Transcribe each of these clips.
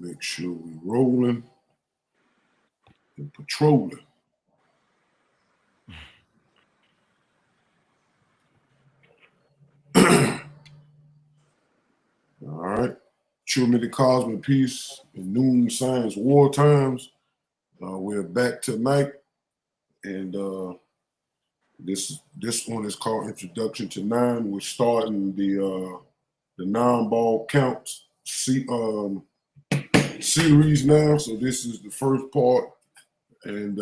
Make sure we rolling and patrolling. All right. Show me the cosmic peace in noon science war times. We're back tonight, and this one is called Introduction to Nine. We're starting the non-ball counts series now. So this is the first part, and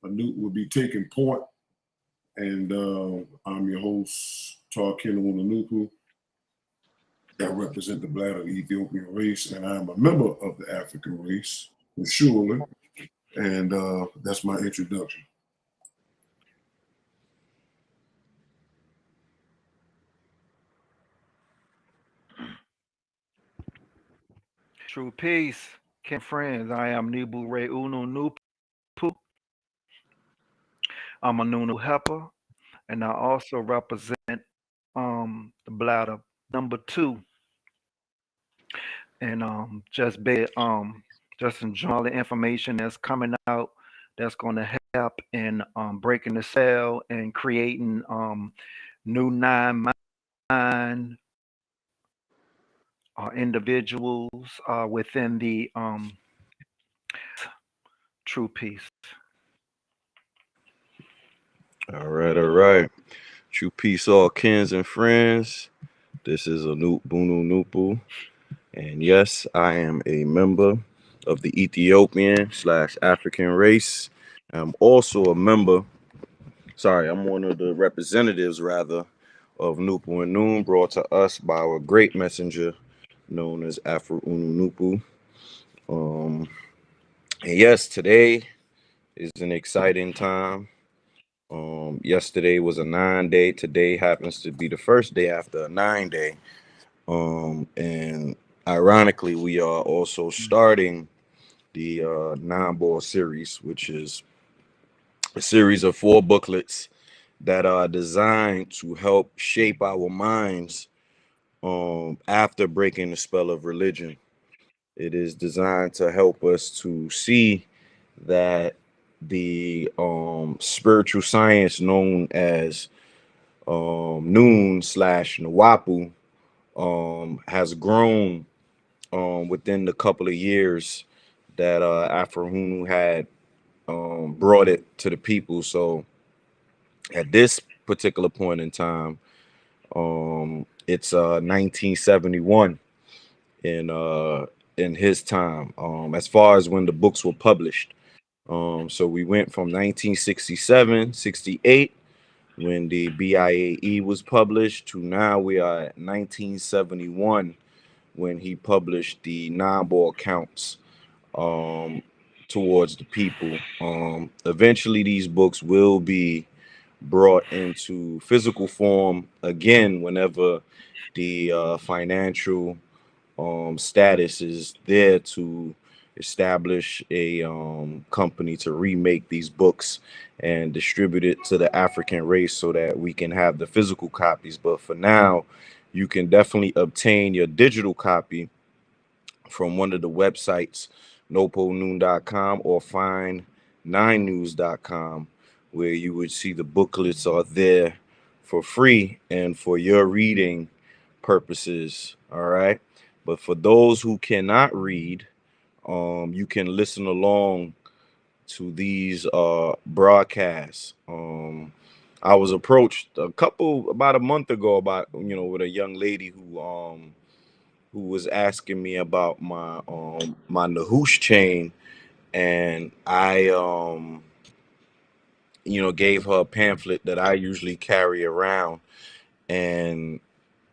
Anute will be taking point. And I'm your host, Tarkin Onanuku. I represent the bladder of the Ethiopian race, and I'm a member of the African race, surely. And that's my introduction. True peace, Ken friends. I am Nibu Ray Unu Nupu. I'm a Nunu Helper, and I also represent the bladder number 2. And just enjoy all the information that's coming out that's going to help in breaking the cell and creating new mind individuals within the true peace. All right, all right. True peace, all kins and friends. This is Anut Bunu Nupu. And yes, I am a member of the Ethiopian/African race. I'm also a member, I'm one of the representatives, rather, of Nupu and Noon, brought to us by our great messenger known as Afro Unu Nupu. Um, and yes, today is an exciting time. Yesterday was a 9-day. Today happens to be the first day after a 9-day. And ironically, we are also starting the nine-ball series, which is a series of 4 booklets that are designed to help shape our minds after breaking the spell of religion. It is designed to help us to see that the spiritual science known as Noon slash Nawapu has grown within the couple of years that Afrohunu had brought it to the people. So at this particular point in time, it's 1971 in his time, as far as when the books were published. So we went from 1967, 68, when the BIAE was published, to now we are at 1971 when he published the nine-ball counts towards the people. Eventually, these books will be brought into physical form again whenever the financial status is there to establish a company to remake these books and distribute it to the African race so that we can have the physical copies. But for now, you can definitely obtain your digital copy from one of the websites, noponoon.com or find9news.com, where you would see the booklets are there for free and for your reading purposes. All right. But for those who cannot read, you can listen along to these broadcasts. I was approached about a month ago with a young lady who was asking me about my Nahoosh chain, and I gave her a pamphlet that I usually carry around, and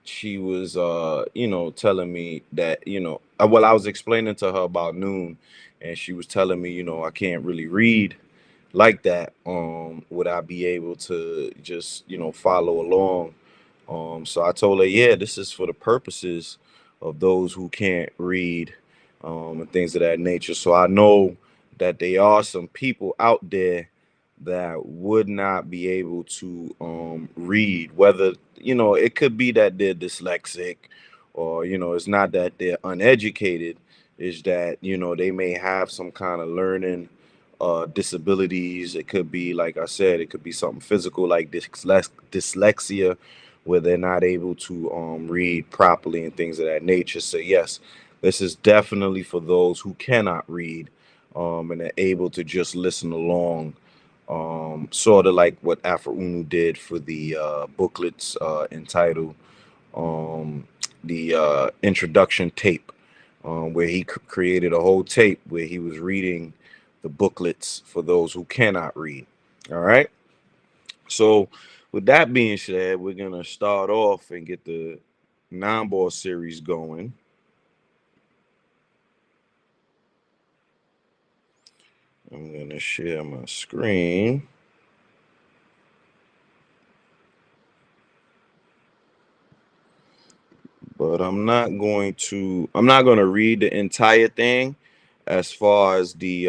she was telling me that I was explaining to her about Noon, and she was telling me I can't really read like that. Would I be able to just follow along? So I told her, yeah, this is for the purposes of those who can't read, and things of that nature. So I know that there are some people out there that would not be able to read, whether it could be that they're dyslexic, or it's not that they're uneducated. is that, you know, they may have some kind of learning disabilities. It could be, like I said, it could be something physical like dyslexia, where they're not able to read properly and things of that nature. So yes, this is definitely for those who cannot read and are able to just listen along, sort of like what Afro did for the booklets entitled the introduction tape, where he created a whole tape where he was reading the booklets for those who cannot read. All right. So, with that being said, we're gonna start off and get the nine-ball series going. I'm gonna share my screen. But I'm not going to read the entire thing as far as the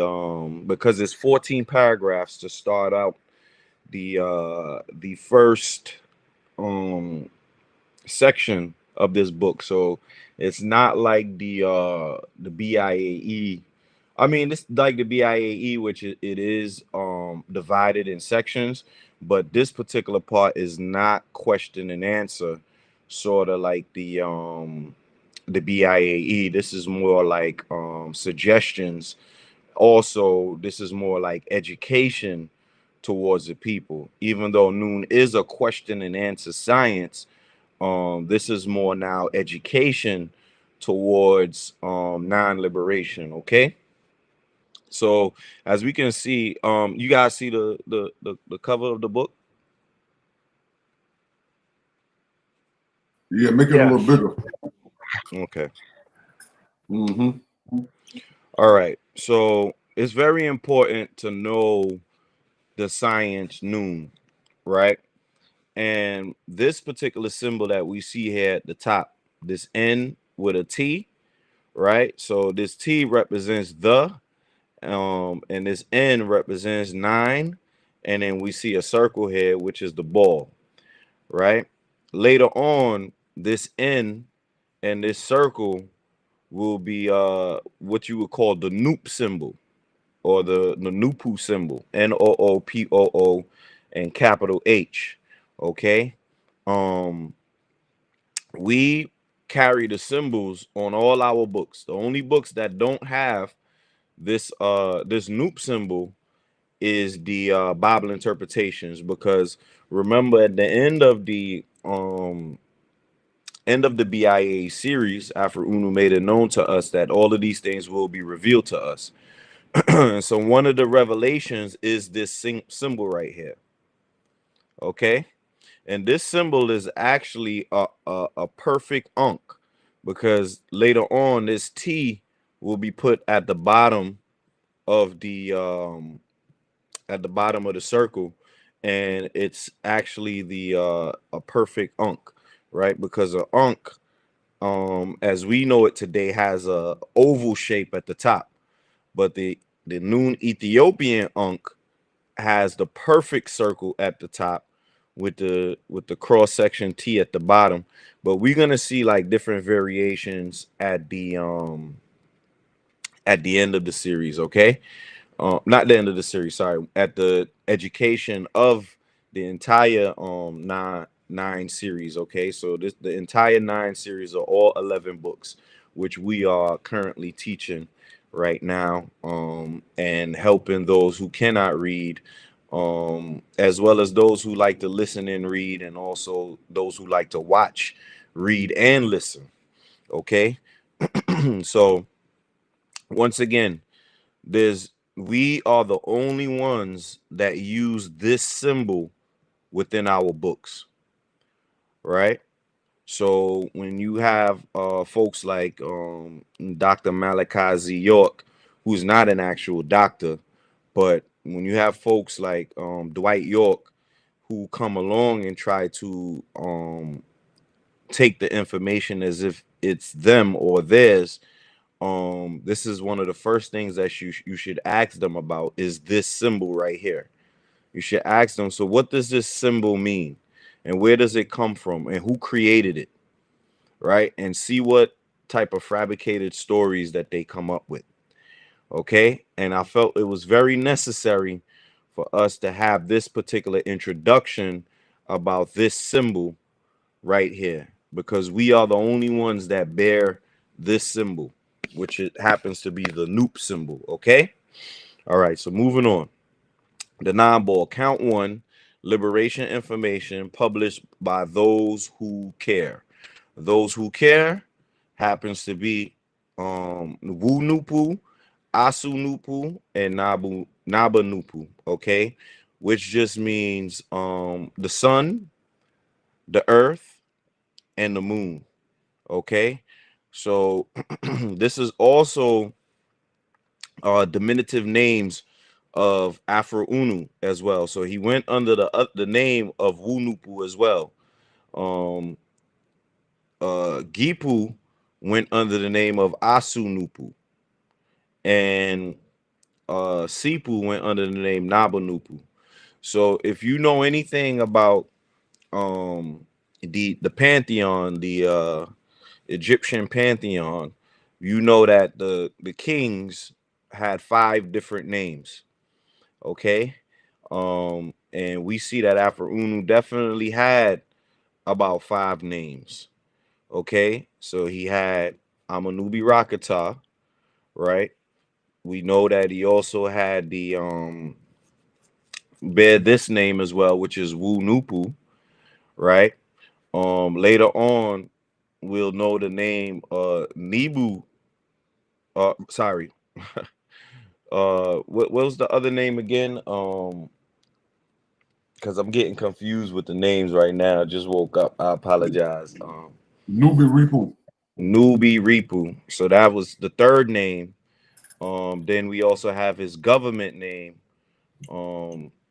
because it's 14 paragraphs to start out the first section of this book. So it's not like the BIAE. I mean, it's like the BIAE, which it is divided in sections, but this particular part is not question and answer, sort of like the BIAE. This is more like suggestions. Also, this is more like education towards the people. Even though Noon is a question and answer science, this is more now education towards non-liberation. Okay. So as we can see, you guys see the cover of the book. Yeah, make it a little bigger. Okay. Mm-hmm. All right. So it's very important to know the science Noon, right? And this particular symbol that we see here at the top, this N with a T, right? So this T represents the, and this N represents 9, and then we see a circle here, which is the ball, right? Later on, this N and this circle will be what you would call the Noop symbol, or the Nupu symbol, Noopoo, and capital H. Okay. Um, we carry the symbols on all our books. The only books that don't have this Noop symbol is the Bible interpretations, because remember at the end of the BIA series, after Unu made it known to us that all of these things will be revealed to us. So one of the revelations is this symbol right here. Okay. And this symbol is actually a perfect Ankh, because later on this T will be put at the bottom of the circle, and it's actually the a perfect Ankh, right? Because an Ankh, as we know it today, has a oval shape at the top, but the Noon Ethiopian Ankh has the perfect circle at the top with the cross section T at the bottom. But we're gonna see like different variations at the end of the series. Okay. Not the end of the series, sorry, at the education of the entire nine series. Okay, so the entire 9 series are all 11 books, which we are currently teaching right now, and helping those who cannot read, as well as those who like to listen and read, and also those who like to watch, read, and listen. Okay. So once again, we are the only ones that use this symbol within our books, right? So when you have folks like Dr. Malachi Z. York, who's not an actual doctor, but when you have folks like Dwight York, who come along and try to take the information as if it's them or theirs, this is one of the first things that you should ask them about, is this symbol right here. You should ask them, so what does this symbol mean, and where does it come from, and who created it, right? And see what type of fabricated stories that they come up with. Okay, and I felt it was very necessary for us to have this particular introduction about this symbol right here, because we are the only ones that bear this symbol, which it happens to be the Noop symbol. Okay, all right, so moving on. The non-ball, count one, liberation information published by those who care. Those who care happens to be Wu Nupu, Asu Nupu, and Naba Nupu, okay? Which just means the sun, the earth, and the moon, okay? So this is also diminutive names of Afro Unu as well. So he went under the name of Wu Nupu as well. Gipu went under the name of Asu Nupu, and Sipu went under the name Nabanupu. So if you know anything about the pantheon, the Egyptian pantheon, you know that the kings had 5 different names. Okay, and we see that Afro Unu definitely had about 5 names. Okay, so he had Amanubi Rakata, right? We know that he also had the bear this name as well, which is Wu Nupu, right? Later on, we'll know the name Nibu. Sorry. What was the other name again? Because I'm getting confused with the names right now. I just woke up. I apologize. Nubi Ripu. Nubi Ripu. So that was the 3rd name. Then we also have his government name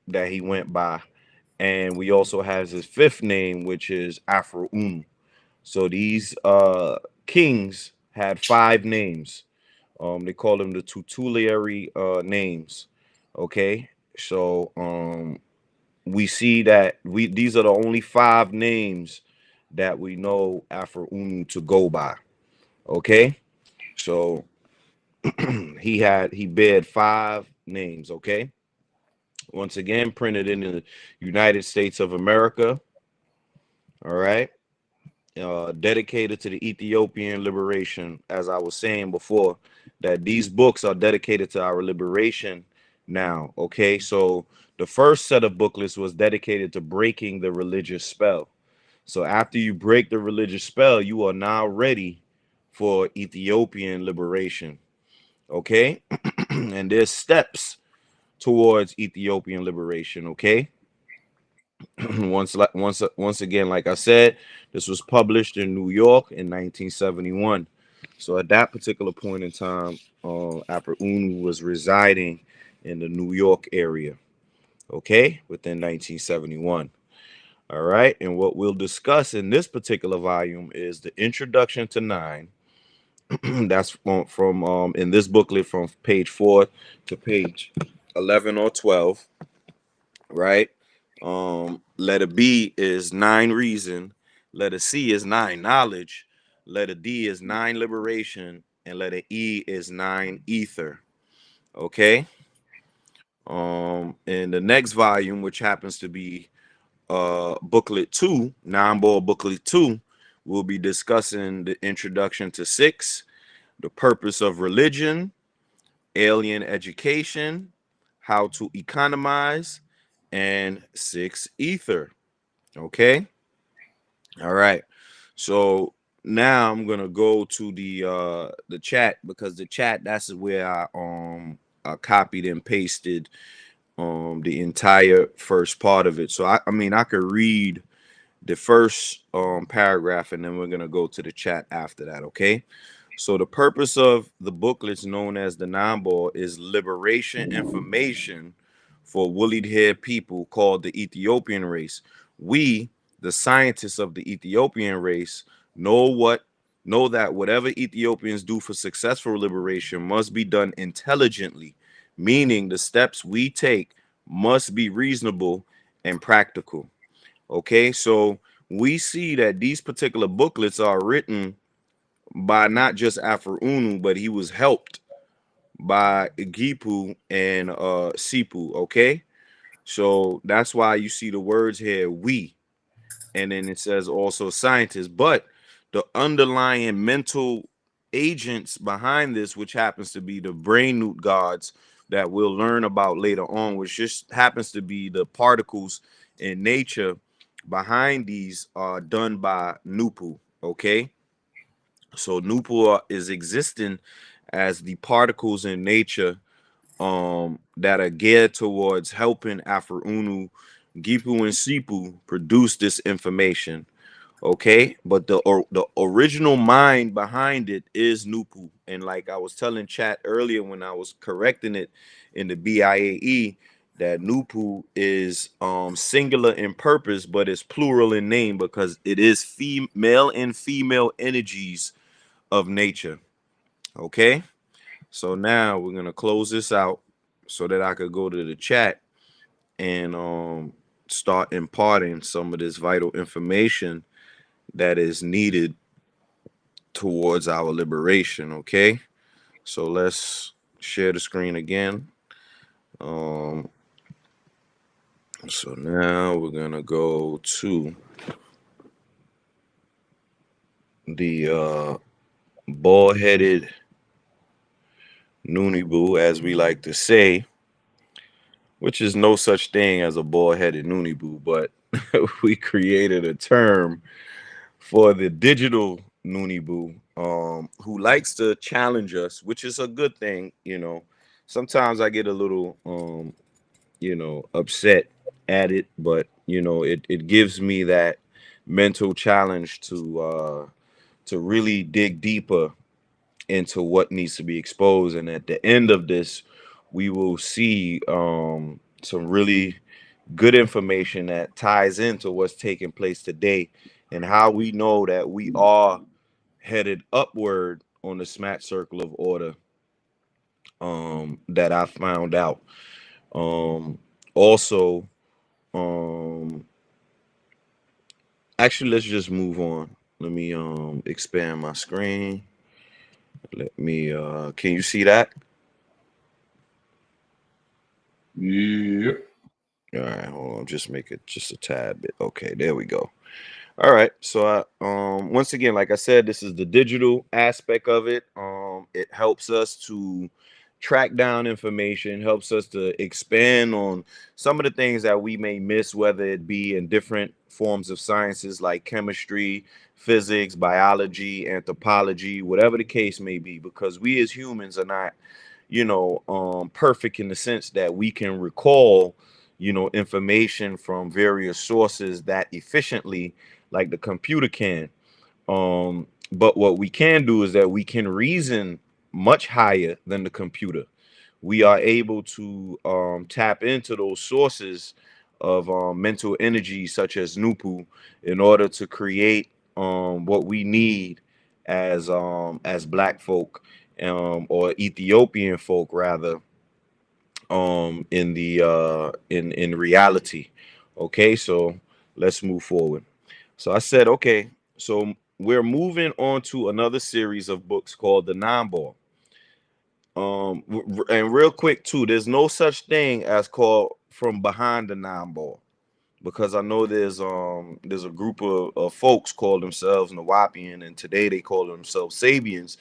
that he went by, and we also have his 5th name, which is Afro So these kings had 5 names. They call them the tutelary names. Okay, so we see that these are the only 5 names that we know Afro to go by. Okay, so he bared 5 names. Okay, once again printed in the United States of America. All right, dedicated to the Ethiopian liberation. As I was saying before, that these books are dedicated to our liberation now. Okay, so the first set of booklets was dedicated to breaking the religious spell. So after you break the religious spell, you are now ready for Ethiopian liberation. Okay, and there's steps towards Ethiopian liberation. Okay, once again, like I said, this was published in New York in 1971. So at that particular point in time, Afro Unu was residing in the New York area. Okay, within 1971. All right, and what we'll discuss in this particular volume is the introduction to 9. That's from in this booklet from page 4 to page 11 or 12. Right. Letter B is 9 reason. Letter C is 9 knowledge. Letter D is 9 liberation, and letter E is 9 ether. Okay. In the next volume, which happens to be booklet 2, non-ball booklet 2, we'll be discussing the introduction to 6, the purpose of religion, alien education, how to economize, and 6 ether. Okay, all right, so now I'm gonna go to the chat, because the chat, that's where I copied and pasted the entire first part of it. So I mean I could read the first paragraph, and then we're gonna go to the chat after that. Okay, so the purpose of the booklets known as the non-ball is liberation information for woollied hair people called the Ethiopian race. We, the scientists of the Ethiopian race, know that whatever Ethiopians do for successful liberation must be done intelligently, meaning the steps we take must be reasonable and practical. Okay, so we see that these particular booklets are written by not just Afro-Unu, but he was helped by Gipu and Sipu. Okay, so that's why you see the words here, we, and then it says also scientists, but the underlying mental agents behind this, which happens to be the brain newt gods that we'll learn about later on, which just happens to be the particles in nature behind these, are done by Nupu. Okay, so Nupu is existing as the particles in nature that are geared towards helping Afro-Unu, Gipu, and Sipu produce this information. Okay, but the original mind behind it is Nupu, and like I was telling chat earlier when I was correcting it in the BIAE, that Nupu is singular in purpose, but it's plural in name because it is male and female energies of nature. Okay, so now we're gonna close this out so that I could go to the chat and start imparting some of this vital information that is needed towards our liberation. Okay, so let's share the screen again. So now we're gonna go to the bald-headed Nooniboo, as we like to say, which is no such thing as a bald-headed Nooniboo, but we created a term for the digital Nooniboo, who likes to challenge us, which is a good thing. You know, sometimes I get a little, upset at it, but it gives me that mental challenge to really dig deeper into what needs to be exposed. And at the end of this, we will see some really good information that ties into what's taking place today and how we know that we are headed upward on the smack circle of order, that I found out. Also, actually, let's just move on. Let me expand my screen. Let me can you see that? Yep. All right, hold on, just make it just a tad bit. Okay, there we go. All right, so once again, like I said, this is the digital aspect of it. It helps us to track down information, helps us to expand on some of the things that we may miss, whether it be in different forms of sciences like chemistry, physics, biology, anthropology, whatever the case may be, because we as humans are not, perfect in the sense that we can recall, information from various sources that efficiently like the computer can. But what we can do is that we can reason much higher than the computer. We are able to tap into those sources of mental energy, such as Nupu, in order to create what we need as Black folk, or Ethiopian folk rather, in reality. Okay, so let's move forward. So I said, okay, so we're moving on to another series of books called The Nine Ball. And real quick too, there's no such thing as called From Behind the Nine Ball, because I know there's a group of folks call themselves Nawapian, and today they call themselves Sabians,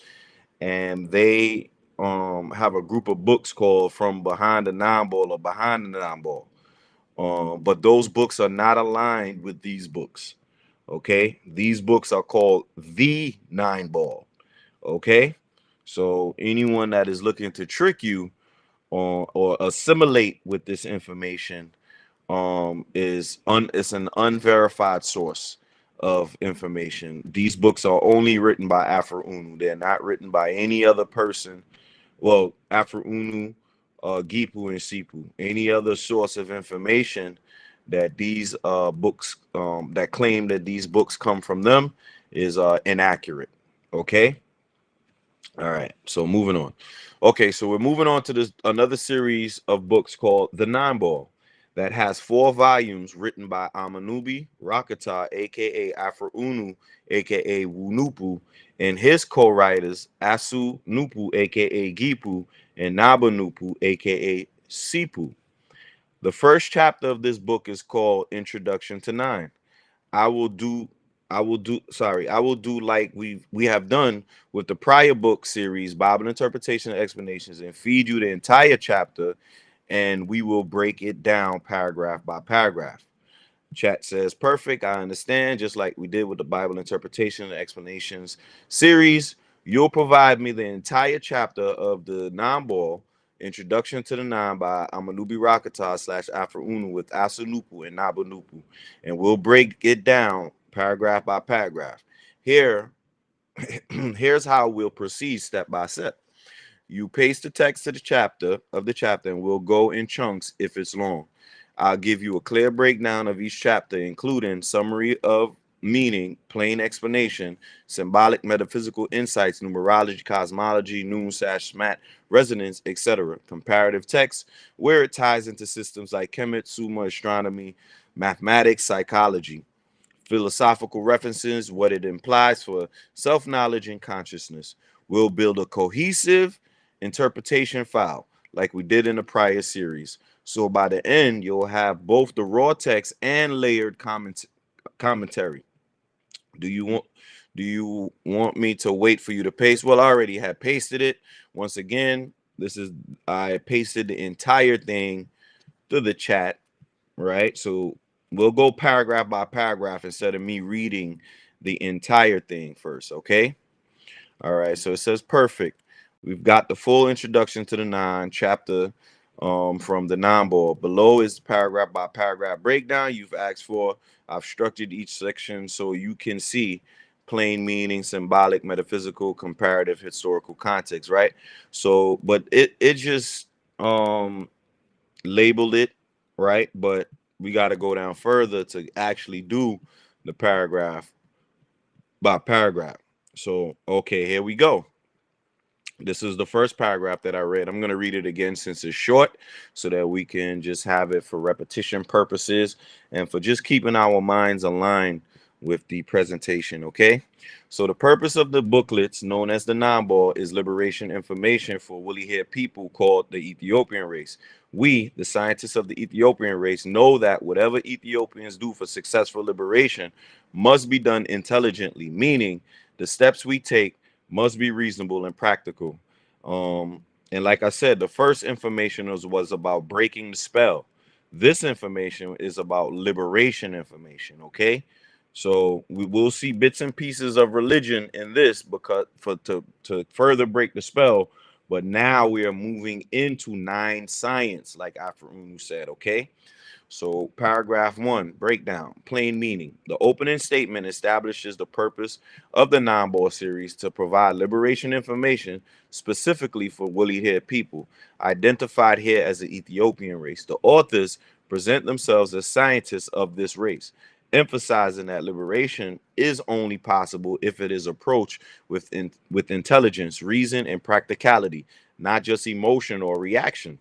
and they have a group of books called From Behind the Nine Ball or Behind the Nine Ball. But those books are not aligned with these books. Okay, these books are called The Nine Ball. Okay, so anyone that is looking to trick you or assimilate with this information it's an unverified source of information. These books are only written by Afro-Unu. They're not written by any other person. Well, Afro-Unu, Gipu, and Sipu. Any other source of information that these books that claim that these books come from them is inaccurate. Okay. All right. So moving on. Okay, so we're moving on to this another series of books called The Nine Ball. that has 4 volumes written by Amanubi Rakata, aka Afro-Unu, aka Wunupu, and his co-writers Asu Nupu, aka Gipu, and Naba Nupu, aka Sipu. The first chapter of this book is called Introduction to Nine. I will do I will do like we have done with the prior book series, Bible Interpretation and Explanations, and feed you the entire chapter, and we will break it down paragraph by paragraph. Chat says perfect. I understand. Just like we did with the Bible Interpretation and Explanations series, you'll provide me the entire chapter of the non-ball Introduction to the Nine by Amanubi Rakata / Afro Unu with Asanupu and Nabanupu, and we'll break it down paragraph by paragraph. Here's how we'll proceed step by step. You paste the text to the chapter and we'll go in chunks if it's long. I'll give you a clear breakdown of each chapter, including summary of meaning, plain explanation, symbolic metaphysical insights, numerology, cosmology, noon, sash, smat, resonance, etc. Comparative text, where it ties into systems like Kemet, Summa, astronomy, mathematics, psychology. Philosophical references, what it implies for self-knowledge and consciousness. We'll build a cohesive interpretation file like we did in the prior series. So by the end, you'll have both the raw text and layered commentary. Do you want me to wait for you to paste? Well, I already have pasted it. Once again, I pasted the entire thing to the chat, right? So we'll go paragraph by paragraph instead of me reading the entire thing first, okay? All right, so it says perfect. We've got the full introduction to the nine chapter from the non-ball. Below is paragraph by paragraph breakdown you've asked for. I've structured each section so you can see plain meaning, symbolic, metaphysical, comparative, historical context, right? So, but it just labeled it, right? But we got to go down further to actually do the paragraph by paragraph. So, okay, here we go. This is the first paragraph that I read. I'm going to read it again since it's short so that we can just have it for repetition purposes and for just keeping our minds aligned with the presentation, okay? So the purpose of the booklets known as the non-ball is liberation information for woolly-haired people called the Ethiopian race. We, the scientists of the Ethiopian race, know that whatever Ethiopians do for successful liberation must be done intelligently, meaning the steps we take must be reasonable and practical. And like I said, the first information was about breaking the spell. This information is about liberation information, okay? So we will see bits and pieces of religion in this because to further break the spell, but now we are moving into nine science, like Afro said, okay? So paragraph 1, breakdown, plain meaning. The opening statement establishes the purpose of the non-ball series to provide liberation information specifically for woolly-haired people, identified here as the Ethiopian race. The authors present themselves as scientists of this race, emphasizing that liberation is only possible if it is approached with intelligence, reason, and practicality, not just emotion or reaction.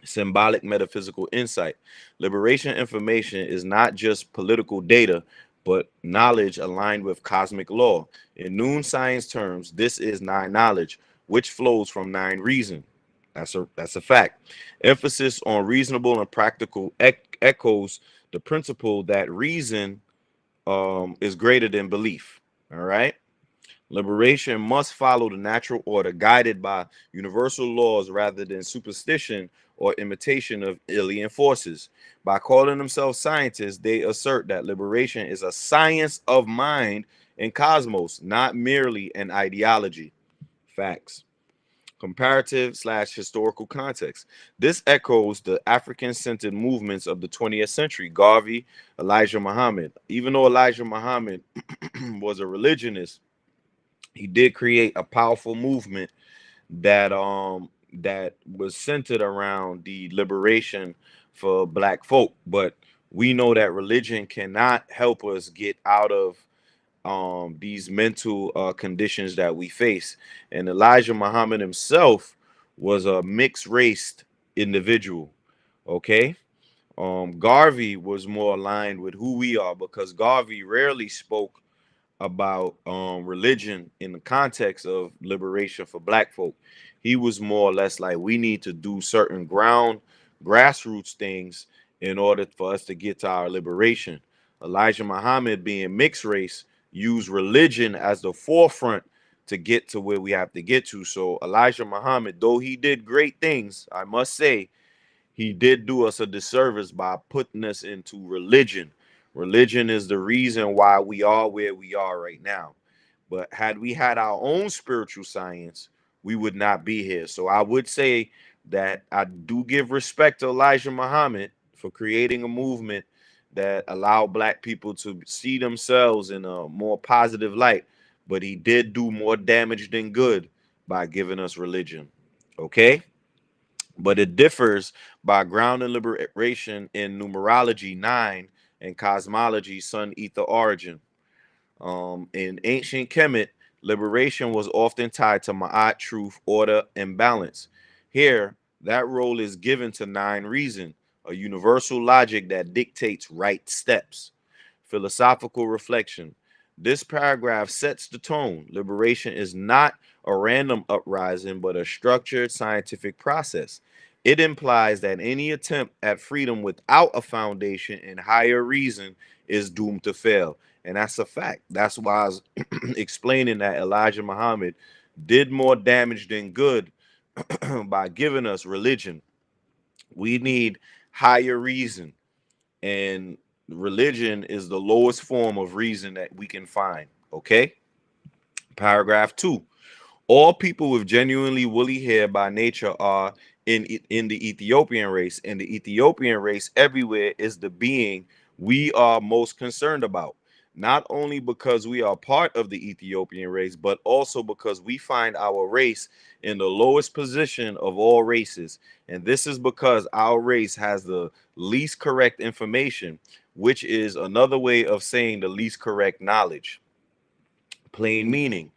Symbolic metaphysical insight. Liberation information is not just political data, but knowledge aligned with cosmic law. In noon science terms, this is nine knowledge, which flows from nine reason. That's a fact. Emphasis on reasonable and practical echoes the principle that reason is greater than belief. All right. Liberation must follow the natural order, guided by universal laws rather than superstition or imitation of alien forces. By calling themselves scientists, they assert that liberation is a science of mind and cosmos, not merely an ideology. Facts. Comparative / historical context. This echoes the African-centered movements of the 20th century. Garvey, Elijah Muhammad. Even though Elijah Muhammad was a religionist, he did create a powerful movement that was centered around the liberation for black folk. But we know that religion cannot help us get out of these mental conditions that we face. And Elijah Muhammad himself was a mixed race individual. Okay. Garvey was more aligned with who we are, because Garvey rarely spoke about religion in the context of liberation for black folk. He was more or less like, we need to do certain grassroots things in order for us to get to our liberation. Elijah Muhammad, being mixed race, used religion as the forefront to get to where we have to get to. So Elijah Muhammad, though he did great things, I must say, he did do us a disservice by putting us into religion. Religion is the reason why we are where we are right now. But had we had our own spiritual science, we would not be here. So I would say that I do give respect to Elijah Muhammad for creating a movement that allowed black people to see themselves in a more positive light. But he did do more damage than good by giving us religion. Okay? But it differs by ground and liberation in numerology 9 and cosmology sun ether origin. In ancient Kemet, liberation was often tied to Ma'at, truth, order, and balance. Here, that role is given to 9 reason, a universal logic that dictates right steps. Philosophical reflection. This paragraph sets the tone. Liberation is not a random uprising, but a structured scientific process. It implies that any attempt at freedom without a foundation in higher reason is doomed to fail. And that's a fact. That's why I was explaining that Elijah Muhammad did more damage than good by giving us religion. We need higher reason, and religion is the lowest form of reason that we can find. Okay. Paragraph 2. All people with genuinely woolly hair by nature are in the Ethiopian race, and the Ethiopian race everywhere is the being we are most concerned about. Not only because we are part of the Ethiopian race, but also because we find our race in the lowest position of all races. And this is because our race has the least correct information, which is another way of saying the least correct knowledge. Plain meaning,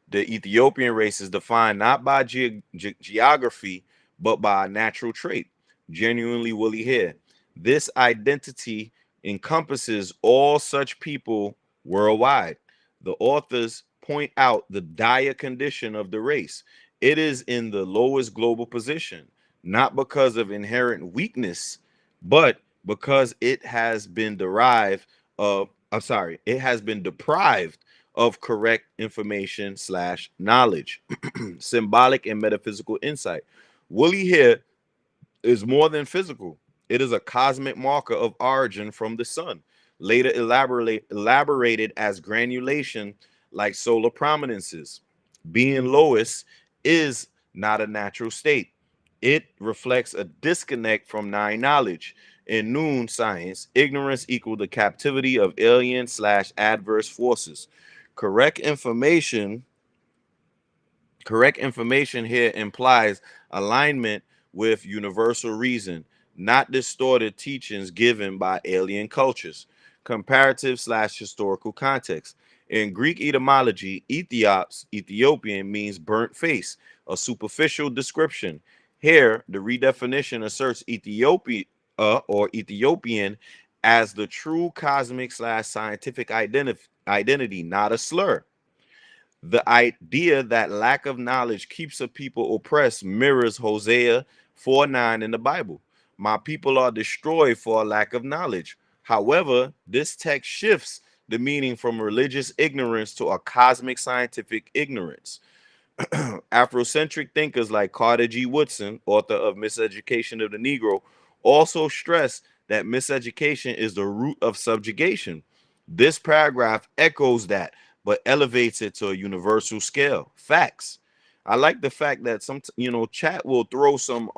the Ethiopian race is defined not by geography, but by a natural trait, genuinely woolly hair. This identity encompasses all such people worldwide. The authors point out the dire condition of the race. It is in the lowest global position, not because of inherent weakness, but because it has been it has been deprived of correct information slash knowledge. Symbolic and metaphysical insight. Woolly hair is more than physical. It is a cosmic marker of origin from the sun, later elaborated as granulation like solar prominences. Being lowest is not a natural state. It reflects a disconnect from 9 knowledge. In noon science, ignorance equal the captivity of alien slash adverse forces. Correct information here implies alignment with universal reason, not distorted teachings given by alien cultures. Comparative slash historical context. In Greek etymology, Ethiopian means burnt face, a superficial description. Here, the redefinition asserts Ethiopia or Ethiopian as the true cosmic slash scientific identity, not a slur. The idea that lack of knowledge keeps a people oppressed mirrors Hosea 4:9 in the Bible. My people are destroyed for a lack of knowledge. However, this text shifts the meaning from religious ignorance to a cosmic scientific ignorance. Afrocentric thinkers like Carter G. Woodson, author of Miseducation of the Negro, also stress that miseducation is the root of subjugation. This paragraph echoes that, but elevates it to a universal scale. Facts. I like the fact that chat will throw some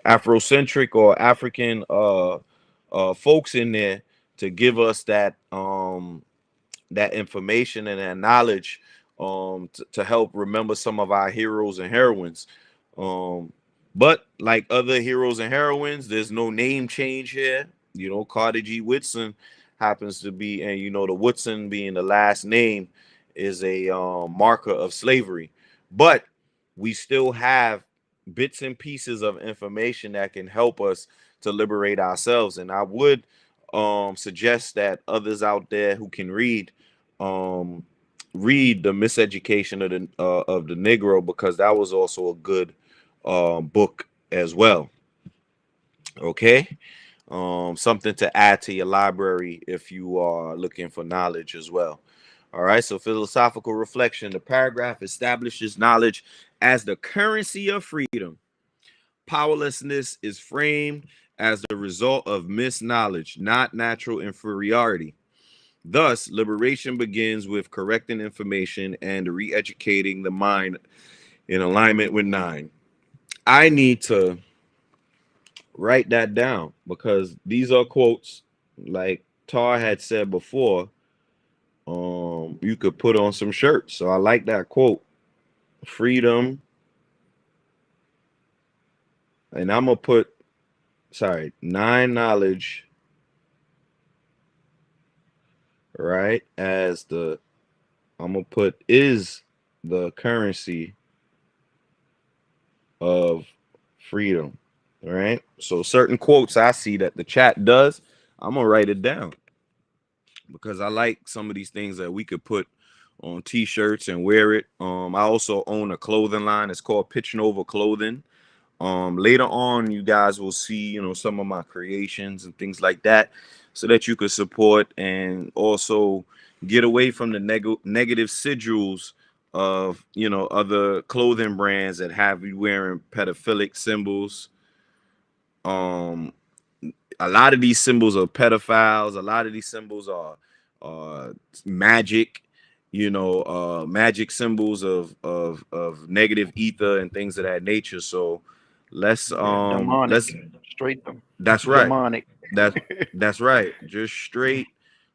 Afrocentric or African folks in there to give us that information and that knowledge to help remember some of our heroes and heroines. But like other heroes and heroines, there's no name change here. Carter G. Woodson happens to be, and the Woodson being the last name is a marker of slavery. But we still have bits and pieces of information that can help us to liberate ourselves. And I would suggest that others out there who can read read The Miseducation of the Negro, because that was also a good book as well. Okay. Something to add to your library if you are looking for knowledge as well. All right, so philosophical reflection. The paragraph establishes knowledge as the currency of freedom. Powerlessness is framed as the result of misknowledge, not natural inferiority. Thus, liberation begins with correcting information and re-educating the mind in alignment with nine. I need to write that down, because these are quotes like Tar had said before. You could put on some shirts. So I like that quote. Freedom. And I'm gonna put, sorry, nine knowledge, right, as the, I'm gonna put is the currency of freedom. All right. So certain quotes I see that the chat does, I'm gonna write it down, because I like some of these things that we could put on t-shirts and wear it. I also own a clothing line. It's called Pitch Nova Clothing. Later on, you guys will see, you know, some of my creations and things like that, so that you could support and also get away from the negative sigils of, you know, other clothing brands that have you wearing pedophilic symbols. A lot of these symbols are pedophiles. A lot of these symbols are magic, you know, magic symbols of negative ether and things of that nature. So let's Demonic, straight that's right. demonic. That's right. Just straight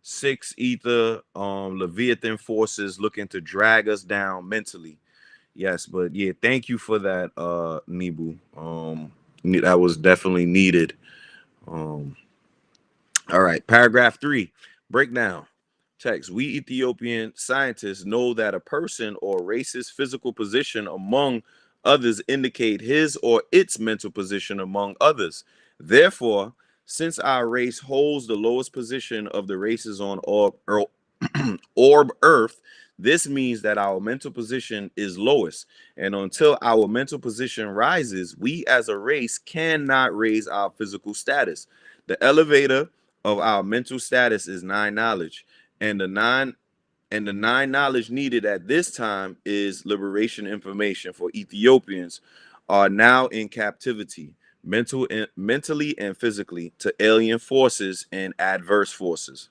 six ether Leviathan forces looking to drag us down mentally. Yes, but yeah, thank you for that, Nibu. That was definitely needed. All right, paragraph 3, breakdown. Text. We Ethiopian scientists know that a person or race's physical position among others indicate his or its mental position among others. Therefore, since our race holds the lowest position of the races on Orb Earth, this means that our mental position is lowest. And until our mental position rises, we as a race cannot raise our physical status. The elevator of our mental status is nine knowledge. And the nine knowledge needed at this time is liberation information for Ethiopians are now in captivity, mentally and physically, to alien forces and adverse forces.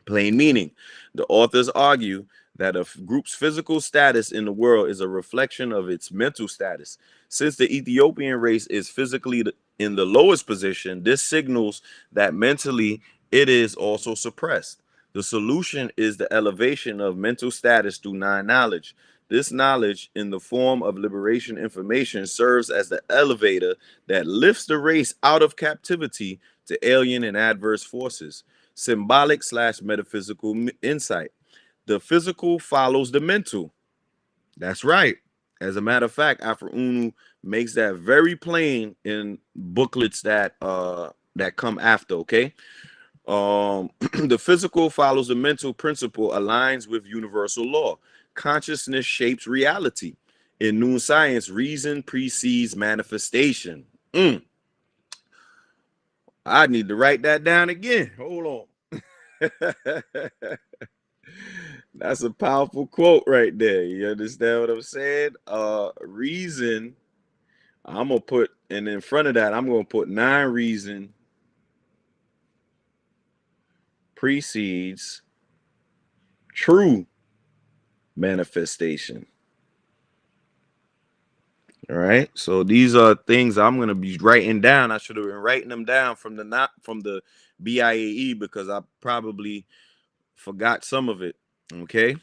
Plain meaning, the authors argue that a group's physical status in the world is a reflection of its mental status. Since the Ethiopian race is physically in the lowest position, this signals that mentally it is also suppressed. The solution is the elevation of mental status through nine knowledge. This knowledge, in the form of liberation information, serves as the elevator that lifts the race out of captivity to alien and adverse forces. Symbolic / metaphysical insight. The physical follows the mental. That's right. As a matter of fact, Afro Unu makes that very plain in booklets that come after. Okay. The physical follows the mental principle, aligns with universal law. Consciousness shapes reality. In Noon Science, reason precedes manifestation. I need to write that down again. Hold on. That's a powerful quote right there. You understand what I'm saying? Reason, I'm gonna put, and in front of that, I'm gonna put nine reason precedes true manifestation. All right. So these are things I'm gonna be writing down. I should have been writing them down from the BIAE, because I probably forgot some of it. Okay.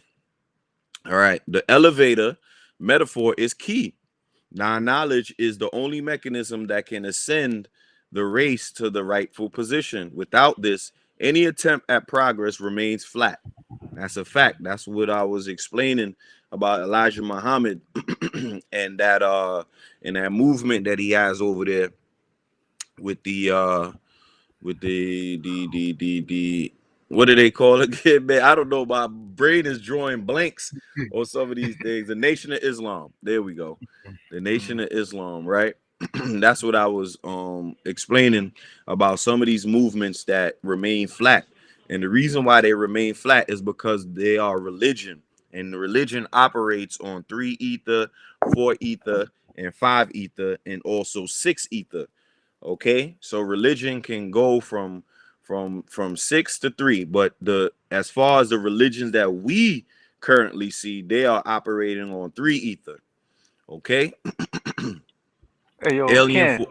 All right. The elevator metaphor is key. Now, knowledge is the only mechanism that can ascend the race to the rightful position. Without this, Any attempt at progress remains flat. That's a fact. That's what I was explaining about Elijah Muhammad and that movement that he has over there with the what do they call it again, man? I don't know. My brain is drawing blanks on some of these things. The Nation of Islam. There we go. The Nation of Islam, right? That's what I was explaining about some of these movements that remain flat. And the reason why they remain flat is because they are religion. And the religion operates on 3 ether, 4 ether, and 5 ether, and also 6 ether. Okay, so religion can go from 6 to 3, but as far as the religions that we currently see, they are operating on 3 ether. Okay. Hey, yo, Alien Ken.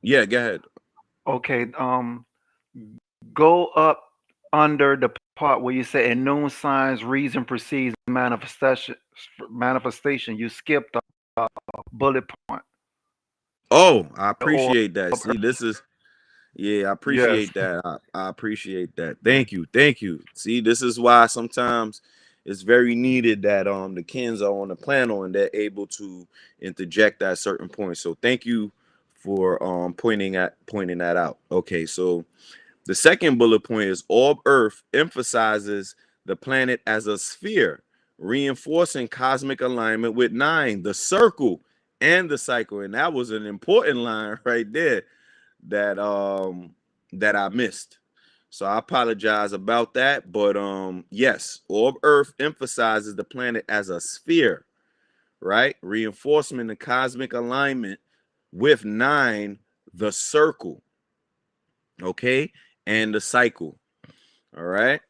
Yeah, go ahead. Okay, go up under the part where you say in known signs, reason precedes manifestation. Manifestation. You skipped the bullet point. Oh, I Or appreciate that. See, this is yeah, I yes. appreciate that. I appreciate that. Thank you. Thank you. See, this is why sometimes it's very needed that the Kens are on the panel and they're able to interject at certain points. So thank you for pointing that out. Okay, so the second bullet point is Orb Earth emphasizes the planet as a sphere, reinforcing cosmic alignment with 9, the circle, and the cycle. And that was an important line right there that I missed. So I apologize about that. But yes, Orb Earth emphasizes the planet as a sphere, right? Reinforcement and cosmic alignment with 9, the circle, okay, and the cycle. All right.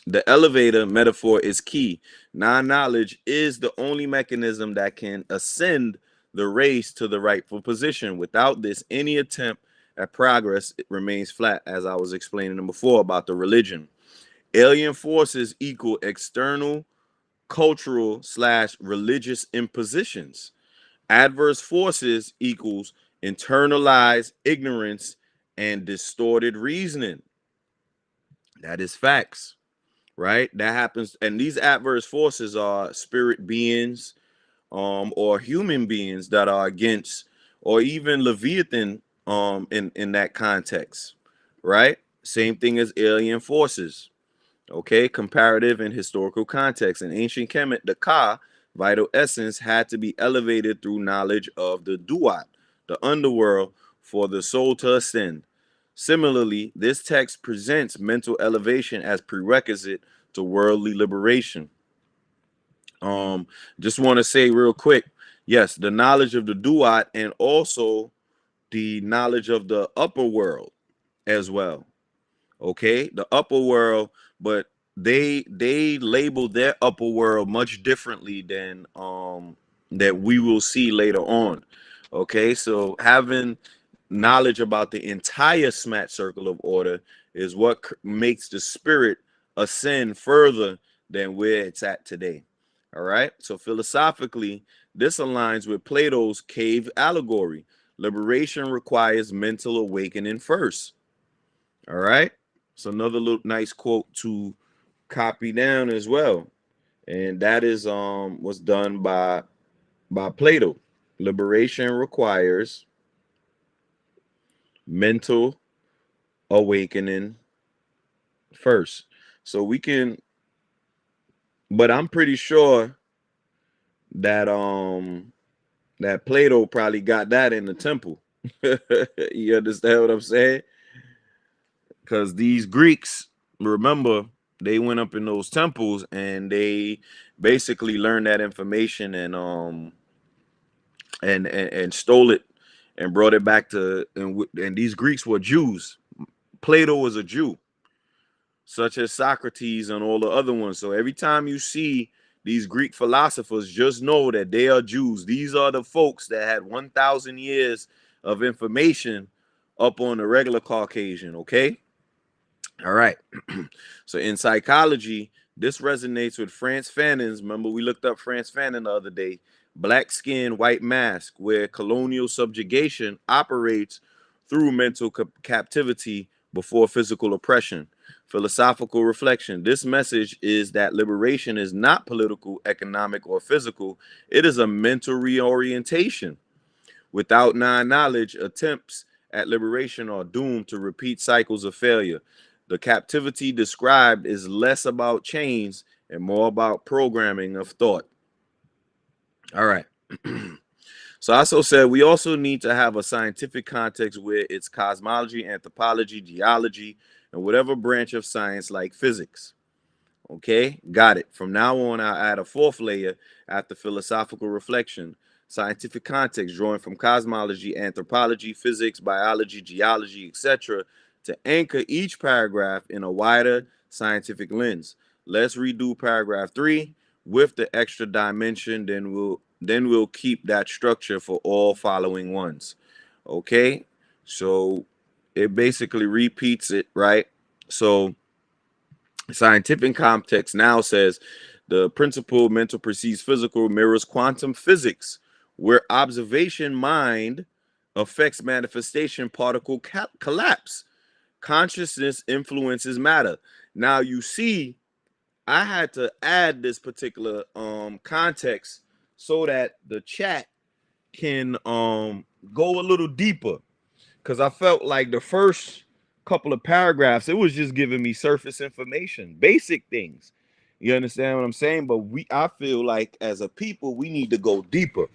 The elevator metaphor is key. Non-knowledge is the only mechanism that can ascend the race to the rightful position. Without this, any attempt at progress remains flat, as I was explaining before about the religion. Alien forces equal external, cultural / religious impositions. Adverse forces equals internalized ignorance and distorted reasoning. That is facts. Right, that happens, and these adverse forces are spirit beings or human beings that are against, or even Leviathan in that context, right? Same thing as alien forces. Okay, comparative and historical context. In ancient Kemet, the Ka, vital essence, had to be elevated through knowledge of the Duat, the underworld, for the soul to ascend. Similarly, this text presents mental elevation as prerequisite to worldly liberation. Just want to say real quick, yes, the knowledge of the Duat and also the knowledge of the upper world as well. Okay, the upper world, but they label their upper world much differently than that we will see later on. Okay, so having knowledge about the entire smat circle of order is what makes the spirit ascend further than where it's at today. All right, so philosophically, this aligns with Plato's cave allegory. Liberation requires mental awakening first. All right, so another little nice quote to copy down as well, and that is was done by Plato. Liberation requires mental awakening first. So we can, but I'm pretty sure that that Plato probably got that in the temple. You understand what I'm saying? Because these Greeks, remember, they went up in those temples and they basically learned that information and stole it and brought it back to, and these Greeks were Jews. Plato was a Jew, such as Socrates and all the other ones. So every time you see these Greek philosophers, just know that they are Jews. These are the folks that had 1,000 years of information up on the regular Caucasian, okay? All right. So in psychology, this resonates with Frantz Fanon's. Remember, we looked up Frantz Fanon the other day. Black Skin, White Mask, where colonial subjugation operates through mental captivity before physical oppression. Philosophical reflection. This message is that liberation is not political, economic, or physical. It is a mental reorientation. Without non-knowledge, attempts at liberation are doomed to repeat cycles of failure. The captivity described is less about chains and more about programming of thought. All right. So I also said we also need to have a scientific context where it's cosmology, anthropology, geology, and whatever branch of science like physics. Okay, got it. From now on, I'll add a fourth layer after philosophical reflection. Scientific context drawing from cosmology, anthropology, physics, biology, geology, etc. to anchor each paragraph in a wider scientific lens. Let's redo paragraph 3 with the extra dimension, then we'll keep that structure for all following ones. Okay? So it basically repeats it, right? So scientific context now says the principle mental precedes physical mirrors quantum physics, where observation mind affects manifestation particle collapse. Consciousness influences matter. Now you see, I had to add this particular context so that the chat can go a little deeper, because I felt like the first couple of paragraphs, it was just giving me surface information, basic things. You understand what I'm saying? But I feel like as a people, we need to go deeper.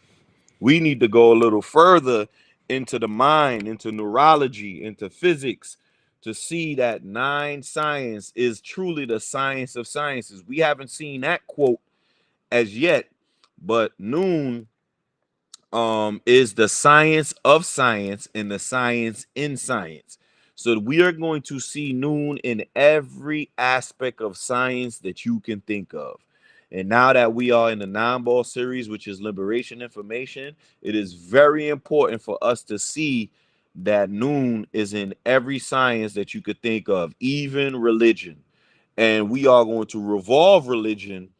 We need to go a little further into the mind, into neurology, into physics, to see that nine science is truly the science of sciences. We haven't seen that quote as yet, but noon is the science of science and the science in science. So we are going to see noon in every aspect of science that you can think of. And now that we are in the nine-ball series, which is liberation information, it is very important for us to see that noon is in every science that you could think of, even religion. And we are going to revolve religion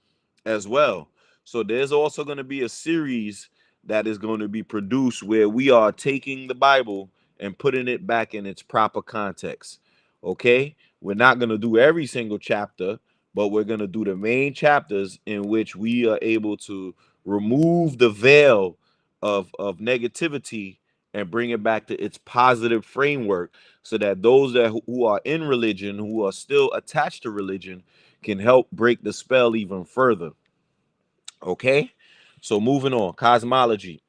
as well. So there's also going to be a series that is going to be produced where we are taking the Bible and putting it back in its proper context. Okay? We're not going to do every single chapter, but we're going to do the main chapters in which we are able to remove the veil of negativity and bring it back to its positive framework, so that those who are in religion, who are still attached to religion, can help break the spell even further. Okay, so moving on, cosmology.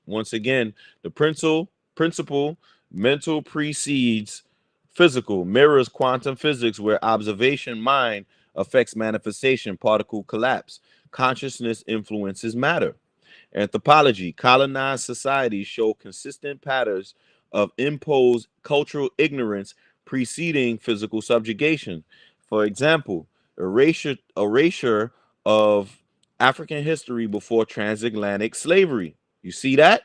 Once again, the principle mental precedes physical, mirrors quantum physics, where observation mind affects manifestation, particle collapse. Consciousness influences matter. Anthropology, colonized societies show consistent patterns of imposed cultural ignorance preceding physical subjugation. For example, erasure of African history before transatlantic slavery. You see that?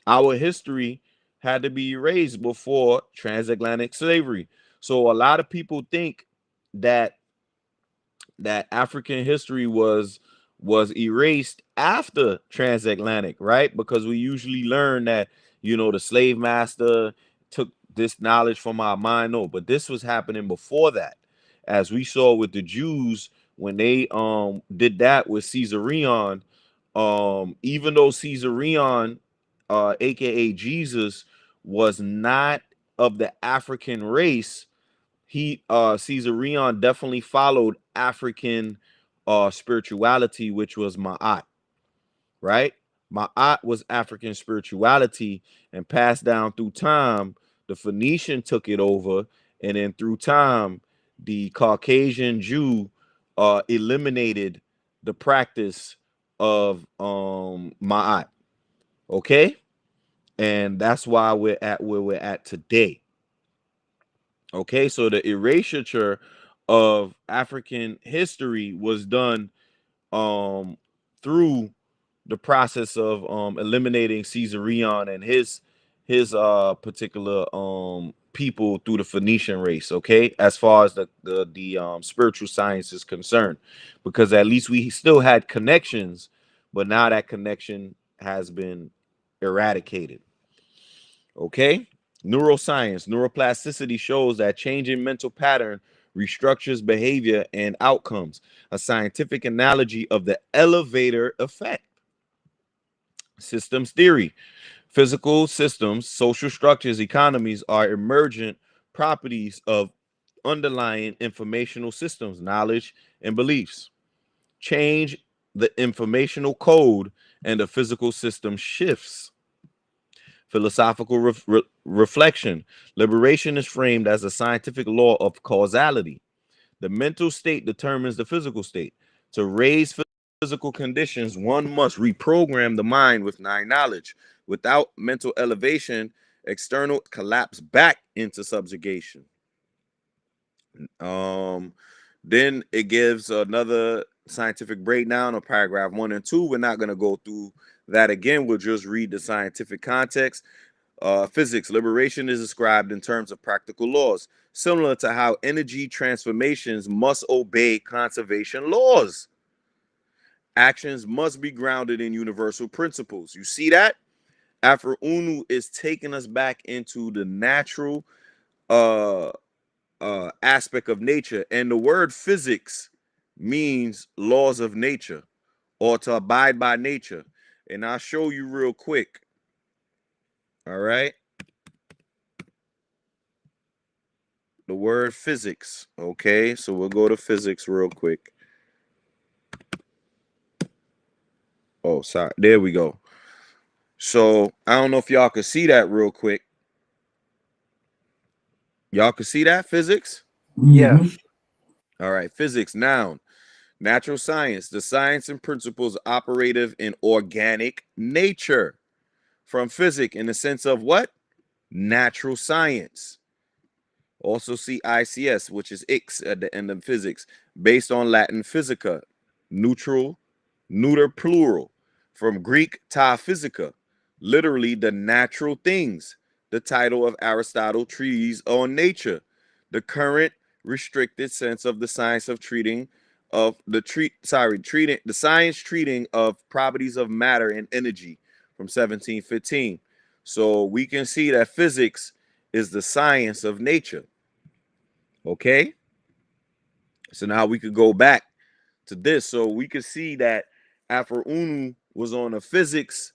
Our history had to be erased before transatlantic slavery. So a lot of people think that African history was erased after transatlantic, right? Because we usually learn that, the slave master took this knowledge from our mind. No, but this was happening before that, as we saw with the Jews when they did that with Caesarion. Even though Caesarion, aka Jesus, was not of the African race, Caesarion definitely followed African spirituality, which was Ma'at, right? Ma'at was African spirituality and passed down through time. The Phoenician took it over, and then through time, the Caucasian Jew eliminated the practice of Ma'at. Okay, and that's why we're at where we're at today. Okay, so the erasure of African history was done through the process of eliminating Caesarion and his particular people through the Phoenician race. Okay, as far as the spiritual science is concerned, because at least we still had connections, but now that connection has been eradicated. Okay, Neuroscience, neuroplasticity shows that changing mental pattern restructures behavior and outcomes. A scientific analogy of the elevator effect. Systems theory. Physical systems, social structures, economies are emergent properties of underlying informational systems, knowledge, and beliefs. Change the informational code and the physical system shifts. Philosophical reflection. Liberation is framed as a scientific law of causality. The mental state determines the physical state. To raise physical conditions, one must reprogram the mind with knowledge. Without mental elevation, external collapse back into subjugation. Then it gives another scientific breakdown of paragraph 1 and 2. We're not going to go through that again. We'll just read the scientific context. Physics, liberation is described in terms of practical laws, similar to how energy transformations must obey conservation laws. Actions must be grounded in universal principles. You see that? Afro Unu is taking us back into the natural aspect of nature. And the word physics means laws of nature or to abide by nature. And I'll show you real quick. All right. The word physics. Okay. So we'll go to physics real quick. Oh, sorry. There we go. So I don't know if y'all can see that real quick. Y'all can see that physics? Yes. All right. Physics, noun. Natural science, the science and principles operative in organic nature. From physics in the sense of what? Natural science. Also see ICS, which is X at the end of physics, based on Latin physica, neutral, neuter plural, from Greek ta physica, literally the natural things, the title of Aristotle treatise on nature, the current restricted sense of the science of treating of the science treating of properties of matter and energy from 1715. So we can see that physics is the science of nature. Okay, so now we could go back to this. So we could see that Afro Unu was on a physics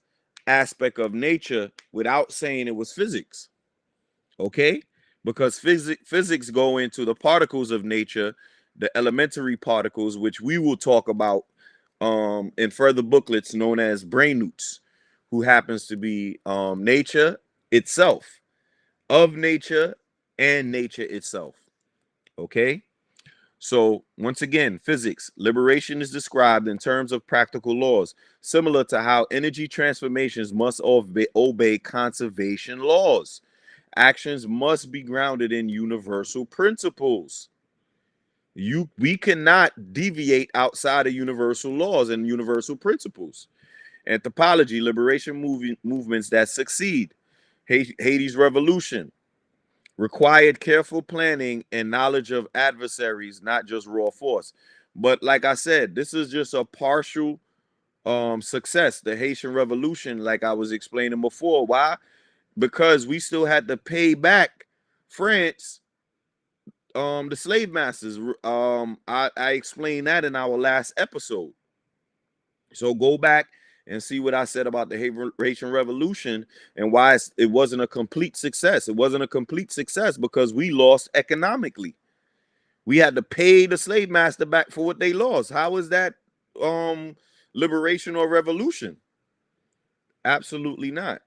aspect of nature without saying it was physics. Okay, because physics go into the particles of nature, the elementary particles, which we will talk about in further booklets known as brain newts, who happens to be nature itself, of nature and nature itself. Okay, so once again, physics, liberation is described in terms of practical laws, similar to how energy transformations must obey conservation laws. Actions must be grounded in universal principles. We cannot deviate outside of universal laws and universal principles. Anthropology, liberation movements that succeed. Haiti's revolution required careful planning and knowledge of adversaries, not just raw force. But like I said, this is just a partial success. The Haitian Revolution, like I was explaining before. Why? Because we still had to pay back France, the slave masters. I explained that in our last episode. So go back and see what I said about the Haitian Revolution and why it wasn't a complete success. It wasn't a complete success because we lost economically. We had to pay the slave master back for what they lost. How is that liberation or revolution? Absolutely not.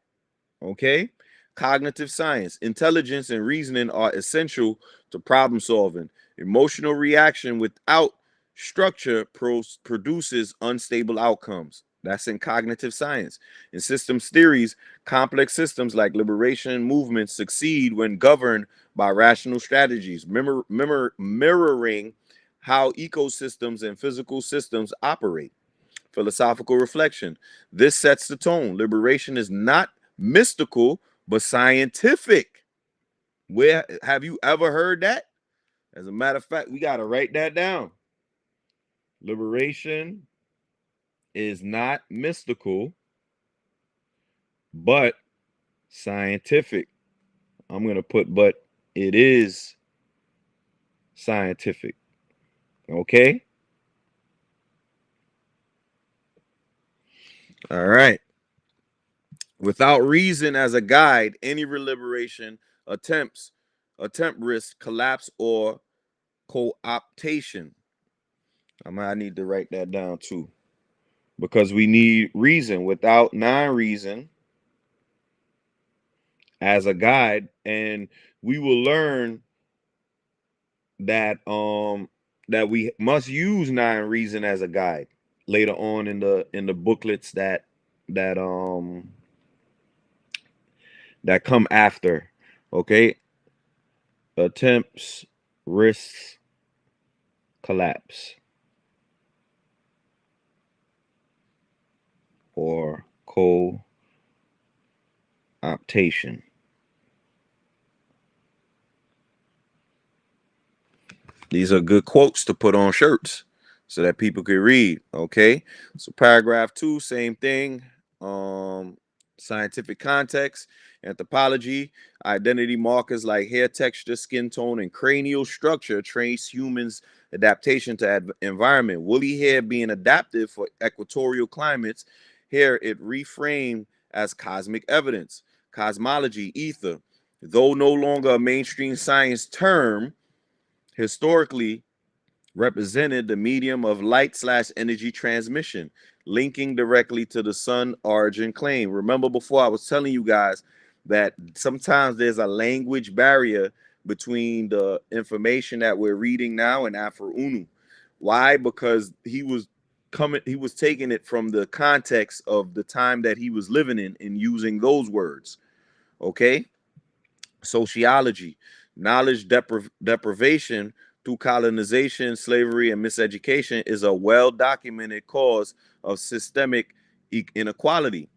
Okay. Cognitive science, intelligence, and reasoning are essential to problem solving. Emotional reaction without structure produces unstable outcomes. That's in cognitive science. In systems theories, complex systems like liberation movements succeed when governed by rational strategies, mirroring how ecosystems and physical systems operate. Philosophical reflection. This sets the tone. Liberation is not mystical, but scientific. Where have you ever heard that? As a matter of fact, we got to write that down. Liberation is not mystical, but scientific. I'm going to put, but it is scientific. Okay. All right. Without reason as a guide, any liberation attempt risk collapse or co-optation. I need to write that down too, because we need reason. Without non-reason as a guide, and we will learn that that we must use non-reason as a guide later on in the booklets that that come after. Okay. Attempts, risks, collapse, or co-optation. These are good quotes to put on shirts so that people can read. Okay. So paragraph 2, same thing. Scientific context, anthropology, identity markers like hair texture, skin tone, and cranial structure trace humans' adaptation to environment. Woolly hair being adaptive for equatorial climates. Here it reframed as cosmic evidence. Cosmology, ether, though no longer a mainstream science term, historically represented the medium of light/energy transmission, linking directly to the sun origin claim. Remember, before I was telling you guys that sometimes there's a language barrier between the information that we're reading now and Afro Unu. Why? Because he was taking it from the context of the time that he was living in and using those words. Okay. Sociology, knowledge deprivation through colonization, slavery, and miseducation is a well-documented cause of systemic inequality.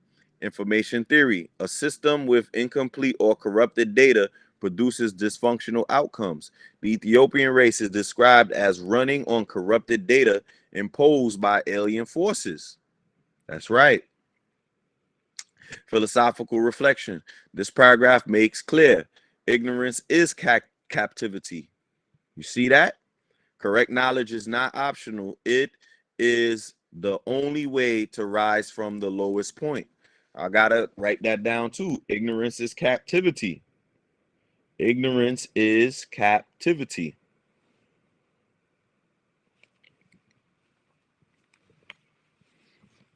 Information theory, a system with incomplete or corrupted data produces dysfunctional outcomes. The Ethiopian race is described as running on corrupted data imposed by alien forces. That's right. Philosophical reflection. This paragraph makes clear ignorance is captivity. You see that? Correct knowledge is not optional. It is the only way to rise from the lowest point. I gotta write that down too. Ignorance is captivity. Ignorance is captivity.